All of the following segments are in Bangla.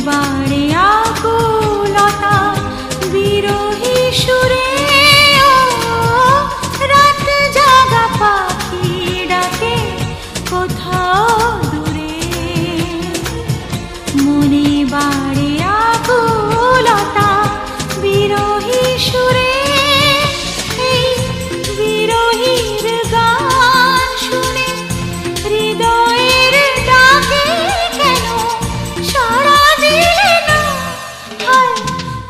বাড়ে আকুলতা বিরহী সুরে রাত জাগা পাখি ডাকে কোথাও দূরে মনে বাড়ে আকুলতা বিরহী সুরে এই বিরহীর গান শুনে হৃদয়ের ডাকে কেন সাড়া দিলে না হায়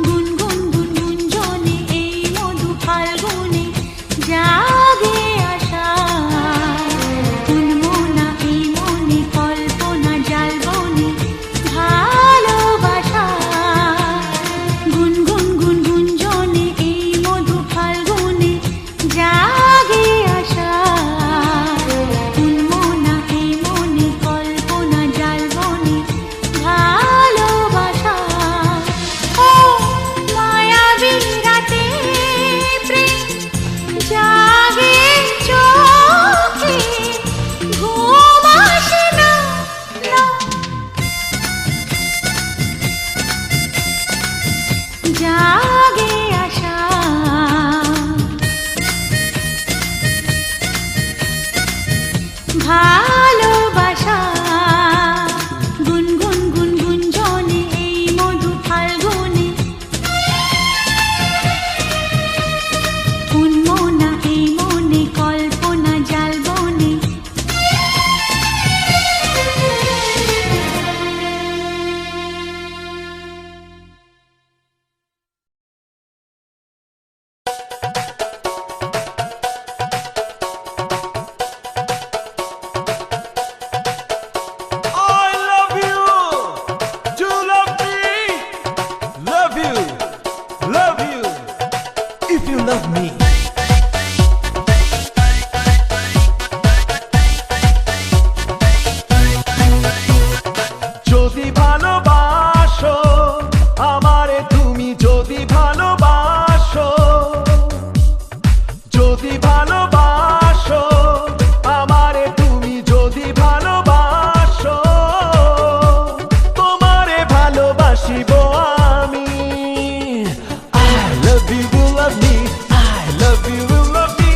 গুনগুন গুনগুন জনে এই মধু ফাল্গুনে জাগে আশা উন্মনা এই মনে কল্পনা জালবনে ভালোবাসা গুনগুন গুনগুন জনে এই মধু ফাল্গুনে জাগে আশা উন্মনা এই মনে কল্পনা জালবনে ভালোবাসা ও মায়াবী রাতে প্রেম জাগে চোখে ঘুম আসে না না জাগে আশা ভালোবাসা গুনগুন গুনগুন জনে এই মধু ফাল্গুনে উন্মনা এই মনে কল্পনা জালবনে I love you. You love me. Love you. Love you. If you love me. যদি ভালোবাসো আমারে তুমি যদি ভালোবাসো যদি ভালোবাসো আমারে তুমি যদি ভালোবাসো তোমারে ভালোবাসিব আমি I love you, you love me. I love you, you love me.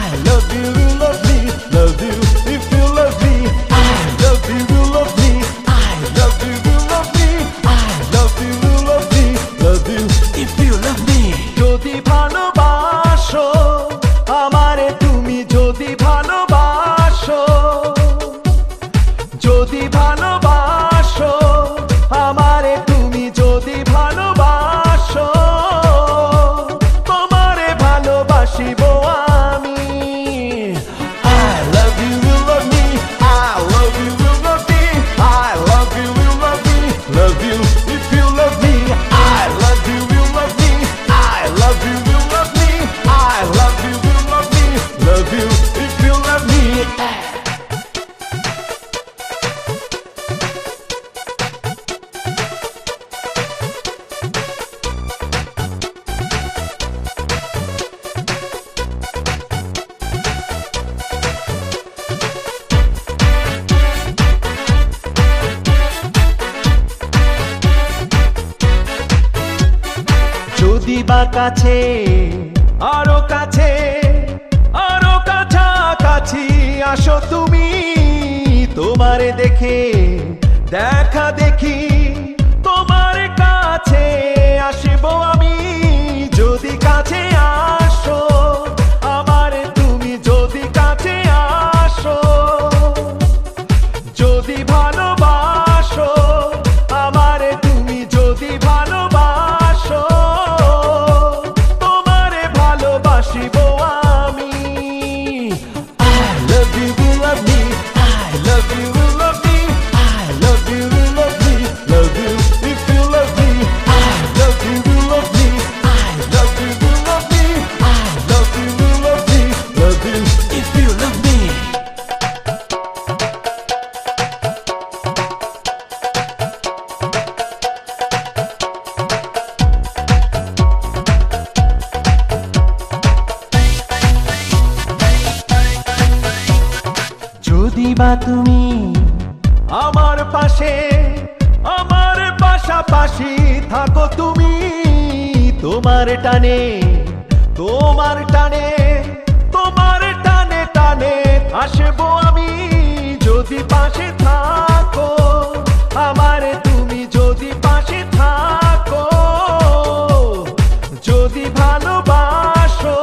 I love you, you love me. Love you if you love me. I love you, you love me. I love you, you love me. I love you, you love me. Love you if you love me. যদি ভালোবাসো আমারে তুমি যদি ভালোবাসো যদি ভালোবাসো আমারে তুমি যদি ভালোবাসো তোমারে ভালোবাসিব আমি I love you, you love me. I love you, you love me. I love you, you love me. Love you if you love me. I love you, you love me. I love you, you love me. I love you, you love me. Love you if you love me. যদি বা কাছে আরো কাছে আরো কাছাকাছি আসো তুমি তোমারে দেখে দেখা দেখি তোমার কাছে আসিব আমি যদি কাছে আসো আমারে তুমি যদি কাছে আসো যদি ভালোবাসো আমারে তুমি যদি ভালোবাসো তোমারে ভালোবাসিব আমি I love you, you love me. I love you, you love me. I love you, you love me. Love you if you love me. I love you, you love me. I love you, you love me. I love you, you love me. Love you if you love me. যদি বা তুমি আমার পাশে আমার পাশাপাশি থাকো তুমি, তোমার টানে তোমার টানে তোমার টানে টানে আসবো আমি, যদি পাশে থাকো আমারে তুমি, যদি পাশে থাকো, যদি ভালোবাসো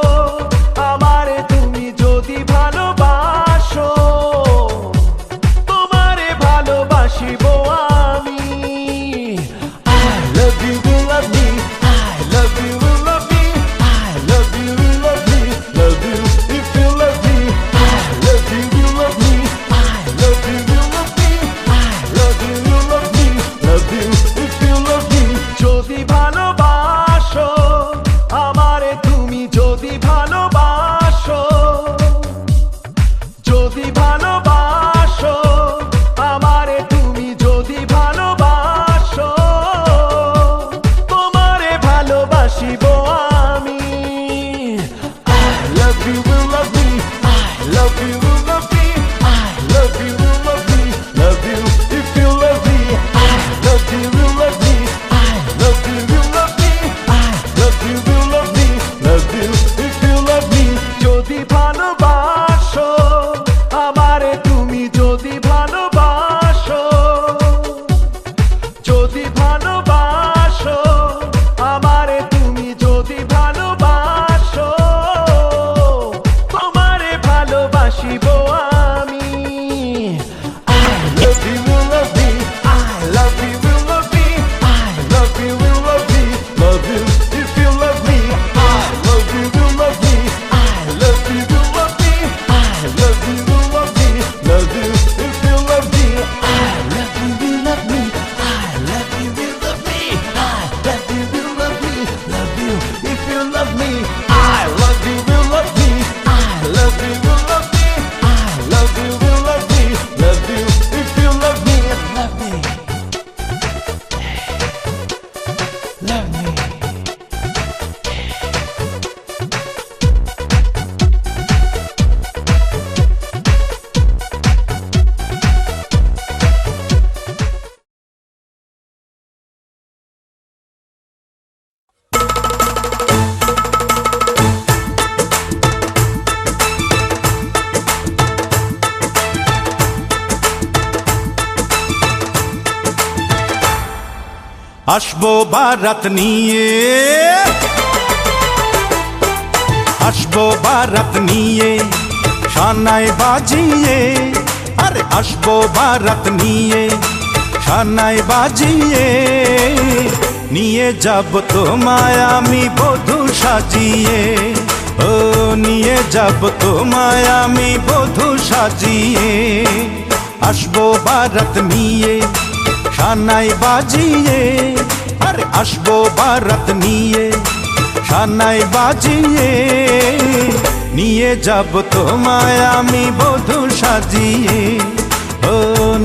আমারে তুমি, যদি ভালোবাসো তোমারে ভালোবাসিবো আমি। I love you, you love me, I love you, you love me, I love you, you love me, love you if you love me, I love you, you love me, I love you, you love me, I love you, you love me, love you if you love me, যদি ভালোবাসো আমারে তুমি, যদি ভালোবাসো, যদি ভালোবাসো আমারে তুমি, যদি ভালোবাসো তোমারে ভালোবাসিবো আমি। I love you, you love me, I love you, you love me, I love you, you love me, love you if you love me, I love you, you love me, I love you, you love me, I love you, you love me, love you if you love me, যদি ভালোবাসো আমারে তুমি, যদি ভালোবাসো, যদি ভালোবাসো আমারে তুমি, যদি ভালোবাসো তোমারে ভালোবাসিবো আমি। I love you, you love me, I love you, you love me, I love you, you love me, love you if you love me, I love you, you love me, I love you, you love me, I love you, you love me, love you if you love me, I love you, you love me, I love you, you love me, I love you, you love me, love you if you love me, I love you, you love me, I love you, you love me, I love you, you love me, love you if you love me, love me, love me. আসবো বারাত নিয়ে, আসবো বারাত নিয়ে, শানাই বাজিয়ে, আরে আসবো বারাত নিয়ে, শানাই বাজিয়ে, নিয়ে যাব তোমায় আমি বধূ সাজিয়ে, ও নিয়ে যাব তোমায় আমি বধূ সাজিয়ে, আসবো বারাত নিয়ে, শানাই বাজিয়ে, আরে আসবো বারাত নিয়ে, শানাই বাজিয়ে, নিয়ে যাব তোমায় আমি বধূ সাজিয়ে, ও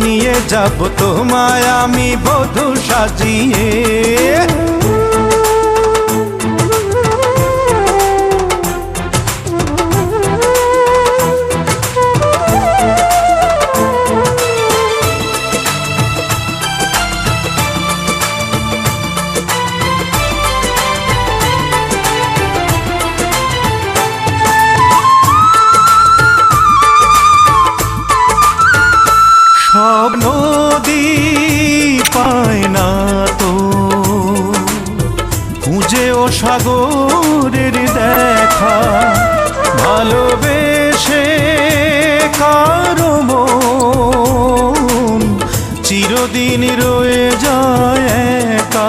নিয়ে যাব তোমায় আমি বধূ সাজিয়ে। সব নদী পায় না তো খুঁজে ও সাগরের দেখা, ভালোবেসে কারো মন চিরদিন রয়ে যায় একা।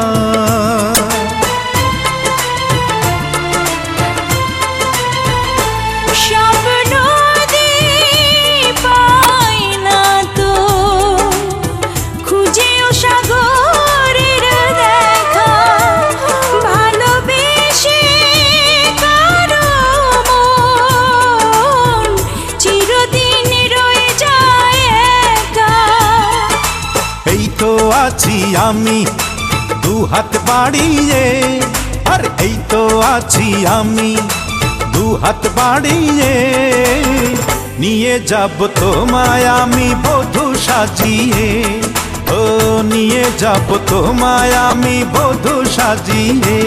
আছি আমি দু হাত বাড়িয়ে, আর এই তো আছি আমি দু হাত বাড়িয়ে, নিয়ে যাব তোমায় আমি বধূ সাজিয়ে, ও নিয়ে যাব তোমায় আমি বধূ সাজিয়ে।